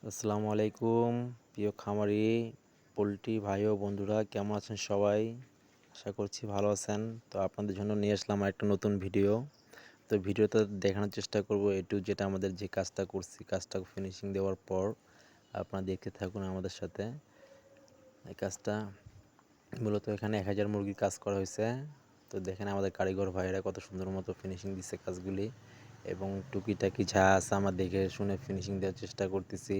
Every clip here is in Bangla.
আসসালামু আলাইকুম প্রিয় খামারি পোলট্রি ভাই ও বন্ধুরা, কেমন আছেন সবাই? আশা করছি ভালো আছেন। তো আপনাদের জন্য নিয়ে আসলাম একটা নতুন ভিডিও। তো ভিডিওতে দেখানোর চেষ্টা করব যেটা আমাদের যে কাজটা করছি, কাজটা ফিনিশিং দেওয়ার পর আপনারা দেখতে থাকুন আমাদের সাথে। এই কাজটা মূলত এখানে 1000 মুরগির কাজ করা হয়েছে। তো দেখেন আমাদের কারিগর ভাইয়েরা কত সুন্দর মতো ফিনিশিং দিচ্ছে কাজগুলি, এবং টুকিটাকি যা আছে আমরা দেখে শুনে ফিনিশিং দেওয়ার চেষ্টা করতেছি।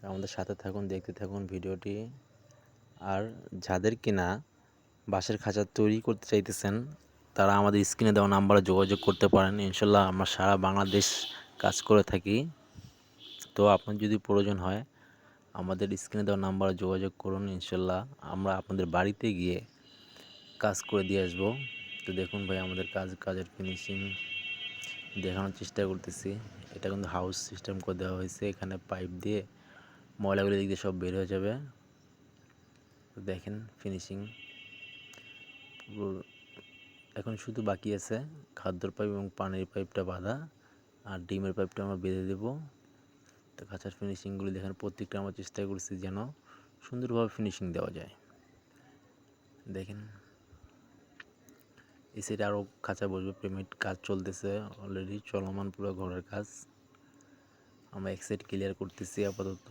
আমাদের সাথে থাকুন, দেখতে থাকুন ভিডিওটি। আর যাদের কিনা বাঁশের খাঁচা তৈরি করতে চাইতেছেন, তারা আমাদের স্ক্রিনে দেওয়া নাম্বারে যোগাযোগ করতে পারেন। ইনশাল্লাহ আমরা সারা বাংলাদেশ কাজ করে থাকি। তো আপনার যদি প্রয়োজন হয় আমাদের স্ক্রিনে দেওয়া নাম্বারে যোগাযোগ করুন। ইনশাল্লাহ আমরা আপনাদের বাড়িতে গিয়ে কাজ করে দিয়ে আসবো। তো দেখুন ভাই, আমাদের কাজের ফিনিশিং দেখানোর চেষ্টা করতেছি। এটা কিন্তু হাউস সিস্টেম করে দেওয়া হয়েছে। এখানে পাইপ দিয়ে ময়লাগুলো দিক দিয়ে সব বের হয়ে যাবে। তো দেখেন ফিনিশিং এখন শুধু বাকি আছে খাদ্যর পাইপ এবং পানির পাইপটা বাঁধা, আর ডিমের পাইপটা আমরা বেঁধে দেব। তো খাঁচার ফিনিশিংগুলি দেখেন, প্রত্যেকটা আমরা চেষ্টা করছি যেন সুন্দরভাবে ফিনিশিং দেওয়া যায়। দেখেন এই সাইডে আরও খাঁচা বসবে, পেমেন্ট কাজ চলতেছে অলরেডি, চলমান পুরো ঘরের কাজ। আমরা এক সাইড ক্লিয়ার করতেছি আপাতত,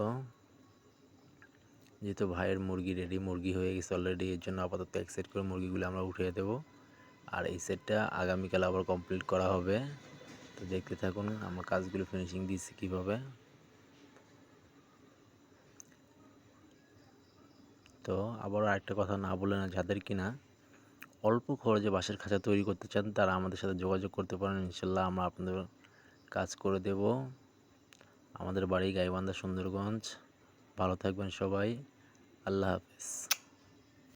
যেহেতু ভাইয়ের মুরগি রেডি, মুরগি হয়ে গেছে অলরেডি, এর জন্য আপাতত এক সাইড করে মুরগিগুলো আমরা উঠিয়ে দেবো। আর এই সেটটা আগামীকাল আবার কমপ্লিট করা হবে। তো দেখতে থাকুন আমরা কাজগুলো ফিনিশিং দিচ্ছি কীভাবে। তো আবার আরেকটা কথা না বলে না, যাদের কিনা অল্প খরচে বাঁশের খাঁচা তৈরি করতে চান তারা আমাদের সাথে যোগাযোগ করতে পারেন। ইনশাল্লাহ আমরা আপনাদের কাজ করে দেব। আমাদের বাড়ি গাইবান্ধা, সুন্দরগঞ্জ। ভালো থাকবেন সবাই। আল্লাহ হাফেজ।